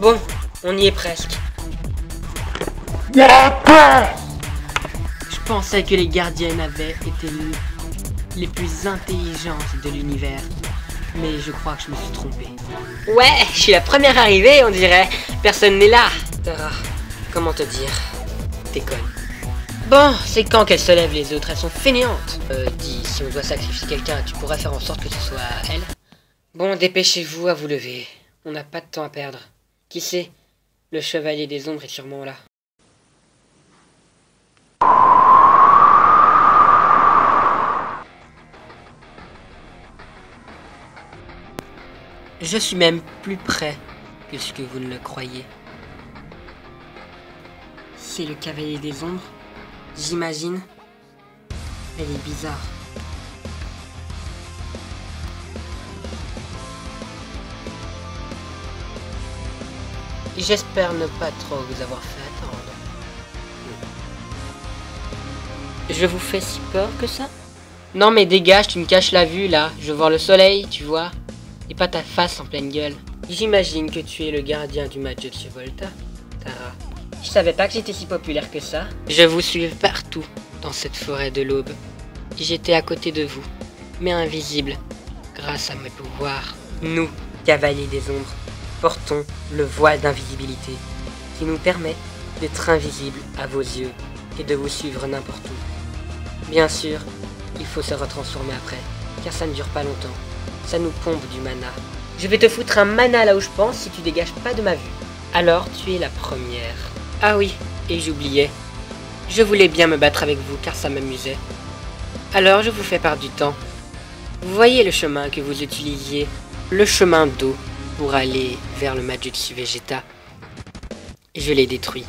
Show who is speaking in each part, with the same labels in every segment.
Speaker 1: Bon, on y est presque. Je pensais que les gardiennes avaient été les plus intelligentes de l'univers. Mais je crois que je me suis trompé. Ouais, je suis la première arrivée, on dirait. Personne n'est là. Tara, comment te dire? T'es conne. Bon, c'est quand qu'elles se lèvent les autres? Elles sont fainéantes. Dis, si on doit sacrifier quelqu'un, tu pourrais faire en sorte que ce soit elle? Bon, dépêchez-vous à vous lever. On n'a pas de temps à perdre. Qui sait? Le chevalier des ombres est sûrement là. Je suis même plus près que ce que vous ne le croyez. C'est le cavalier des ombres, j'imagine. Elle est bizarre. J'espère ne pas trop vous avoir fait attendre. Je vous fais si peur que ça? Non mais dégage, tu me caches la vue là. Je veux voir le soleil, tu vois. Et pas ta face en pleine gueule. J'imagine que tu es le gardien du match de Volta, Tara. Je savais pas que j'étais si populaire que ça. Je vous suis partout dans cette forêt de l'aube. J'étais à côté de vous, mais invisible, grâce à mes pouvoirs. Nous, cavaliers des ombres, portons le voile d'invisibilité qui nous permet d'être invisibles à vos yeux et de vous suivre n'importe où. Bien sûr, il faut se retransformer après, car ça ne dure pas longtemps. Ça nous pompe du mana. Je vais te foutre un mana là où je pense si tu dégages pas de ma vue. Alors tu es la première. Ah oui, et j'oubliais. Je voulais bien me battre avec vous car ça m'amusait. Alors je vous fais part du temps. Vous voyez le chemin que vous utilisiez, le chemin d'eau pour aller vers le Majutsu Vegeta. Je l'ai détruit.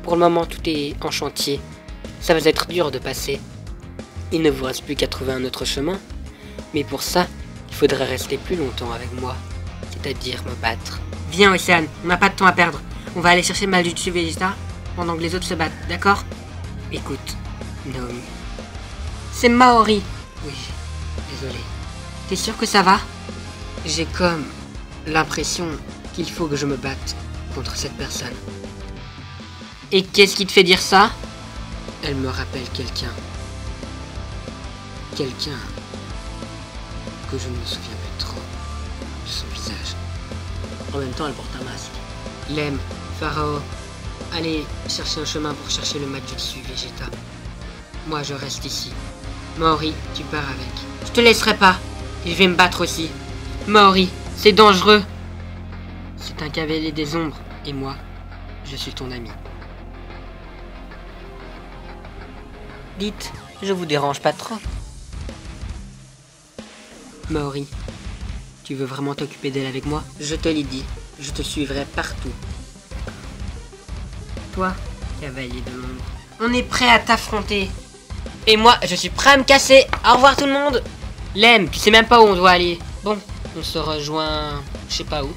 Speaker 1: Pour le moment tout est en chantier. Ça va être dur de passer. Il ne vous reste plus qu'à trouver un autre chemin. Mais pour ça, il faudrait rester plus longtemps avec moi. C'est-à-dire me battre. Viens Océane, on n'a pas de temps à perdre. On va aller chercher Majutsu Vegeta pendant que les autres se battent, d'accord? Écoute, Naomi. C'est Maori. Oui, désolé. T'es sûr que ça va? J'ai comme l'impression qu'il faut que je me batte contre cette personne. Et qu'est-ce qui te fait dire ça? Elle me rappelle quelqu'un. Quelqu'un que je ne me souviens plus trop de son visage. En même temps, elle porte un masque. Lem, Pharaon, allez chercher un chemin pour chercher le Majutsu Vegeta. Moi, je reste ici. Maori, tu pars avec. Je te laisserai pas. Je vais me battre aussi. Maori, c'est dangereux. C'est un cavalier des ombres. Et moi, je suis ton ami. Dites, je vous dérange pas trop. Maori, tu veux vraiment t'occuper d'elle avec moi? Je te l'ai dit, je te suivrai partout. Toi, cavalier de l'ombre, on est prêt à t'affronter. Et moi, je suis prêt à me casser. Au revoir tout le monde. Lem, tu sais même pas où on doit aller. Bon, on se rejoint, je sais pas où.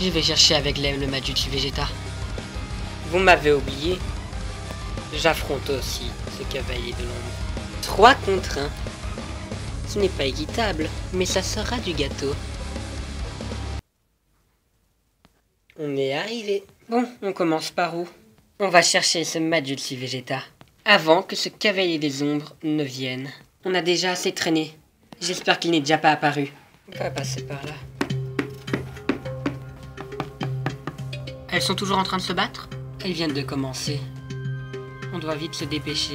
Speaker 1: Je vais chercher avec Lem le Majutsu Vegeta. Vous m'avez oublié. J'affronte aussi ce cavalier de l'ombre. 3 contre 1. Ce n'est pas équitable, mais ça sera du gâteau. On est arrivé. Bon, on commence par où? On va chercher ce Majutsu Vegeta. Avant que ce cavalier des ombres ne vienne. On a déjà assez traîné. J'espère qu'il n'est déjà pas apparu. On va passer par là. Elles sont toujours en train de se battre? Elles viennent de commencer. On doit vite se dépêcher.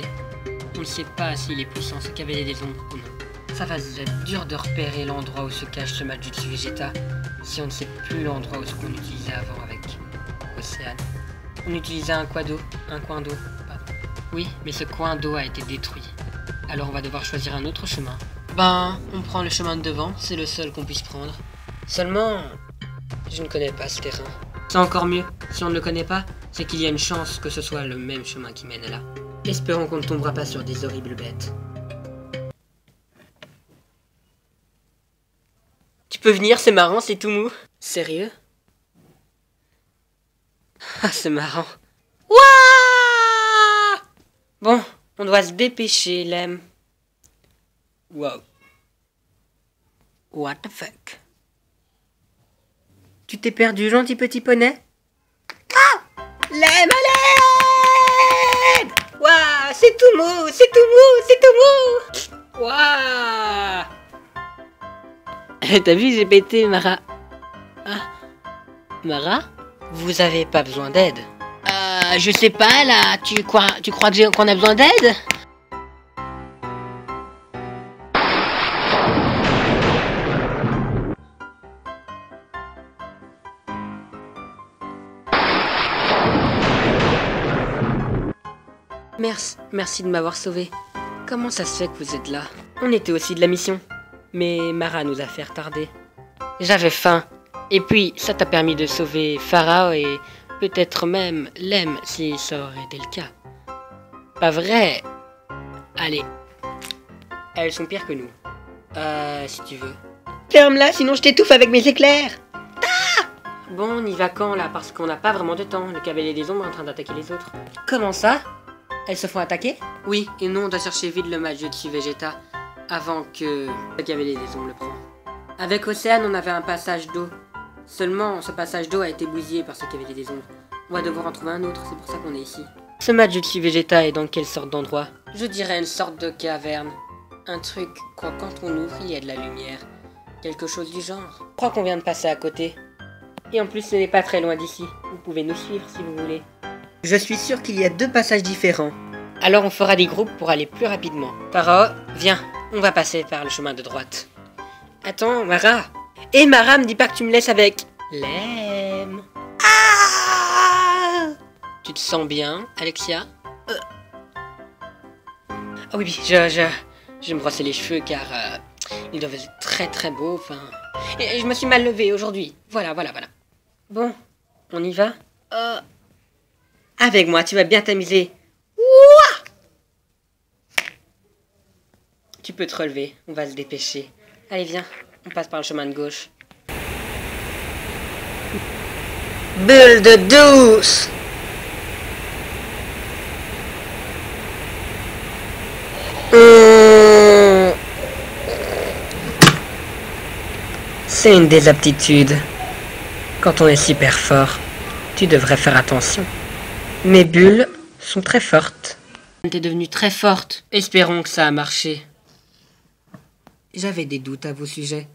Speaker 1: On ne sait pas s'il est puissant ce cavalier des ombres ou non. Ça va être dur de repérer l'endroit où se cache ce Majutsu Vegeta si on ne sait plus l'endroit où ce qu'on utilisait avant avec Océane. On utilisait un coin d'eau. Oui, mais ce coin d'eau a été détruit. Alors on va devoir choisir un autre chemin. Ben, on prend le chemin de devant, c'est le seul qu'on puisse prendre. Seulement, je ne connais pas ce terrain. C'est encore mieux. Si on ne le connaît pas, c'est qu'il y a une chance que ce soit le même chemin qui mène là. Espérons qu'on ne tombera pas sur des horribles bêtes. Tu peux venir, c'est marrant, c'est tout mou. Sérieux? Ah, c'est marrant. Wouah! Bon, on doit se dépêcher, Lem. Wow. What the fuck? Tu t'es perdu, gentil petit poney? Ah! Lem, à l'aide! Waouh, c'est tout mou, c'est tout mou, c'est tout mou! Waouh! T'as vu, j'ai pété, Mara. Ah, Mara? Vous avez pas besoin d'aide? Je sais pas, là, tu crois qu'on a besoin d'aide? Merci de m'avoir sauvé. Comment ça se fait que vous êtes là? On était aussi de la mission. Mais Mara nous a fait retarder. J'avais faim. Et puis, ça t'a permis de sauver Pharao et peut-être même Lem si ça aurait été le cas. Pas vrai? Allez. Elles sont pires que nous. Si tu veux. Ferme-la, sinon je t'étouffe avec mes éclairs. Ah! Bon, on y va quand là? Parce qu'on n'a pas vraiment de temps. Le cavalier des ombres est en train d'attaquer les autres. Comment ça? Elles se font attaquer? Oui, et nous on doit chercher vite le Majutsu Vegeta avant que le cavalier des ombres le prend. Avec Océane, on avait un passage d'eau. Seulement, ce passage d'eau a été bousillé par ce cavalier des ombres. On va devoir en trouver un autre, c'est pour ça qu'on est ici. Ce Majutsu Vegeta est dans quelle sorte d'endroit? Je dirais une sorte de caverne. Un truc, quand on ouvre, il y a de la lumière. Quelque chose du genre. Je crois qu'on vient de passer à côté. Et en plus, ce n'est pas très loin d'ici. Vous pouvez nous suivre si vous voulez. Je suis sûr qu'il y a 2 passages différents. Alors on fera des groupes pour aller plus rapidement. Pharao, viens, on va passer par le chemin de droite. Attends, Mara. Et Mara, me dis pas que tu me laisses avec Lem. Ah! Tu te sens bien, Alexia? Ah oui, je vais me brosser les cheveux car ils doivent être très très beaux. Enfin, et je me suis mal levée aujourd'hui. Voilà. Bon, on y va? Avec moi, tu vas bien t'amuser. Ouah! Tu peux te relever, on va se dépêcher. Allez, viens, on passe par le chemin de gauche. Bulle de douce! C'est une des aptitudes. Quand on est super fort, tu devrais faire attention. Mes bulles sont très fortes. T'es devenue très forte. Espérons que ça a marché. J'avais des doutes à vos sujets.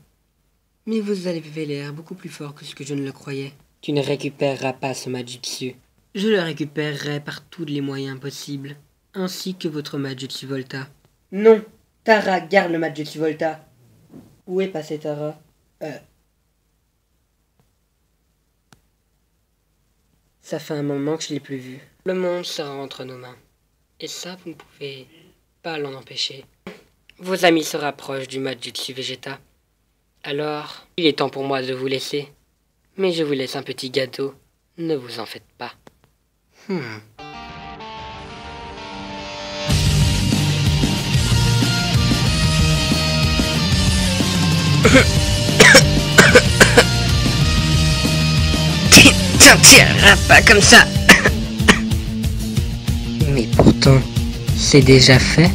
Speaker 1: Mais vous avez l'air beaucoup plus fort que ce que je ne le croyais. Tu ne récupéreras pas ce Majutsu. Je le récupérerai par tous les moyens possibles. Ainsi que votre Majutsu Volta. Non, Tara, garde le Majutsu Volta. Où est passé Tara? Ça fait un moment que je l'ai plus vu. Le monde sera entre nos mains. Et ça, vous ne pouvez pas l'en empêcher. Vos amis se rapprochent du Majutsu Vegeta. Alors, il est temps pour moi de vous laisser. Mais je vous laisse un petit gâteau. Ne vous en faites pas.
Speaker 2: Tiens, pas comme ça.
Speaker 1: Mais pourtant, c'est déjà fait.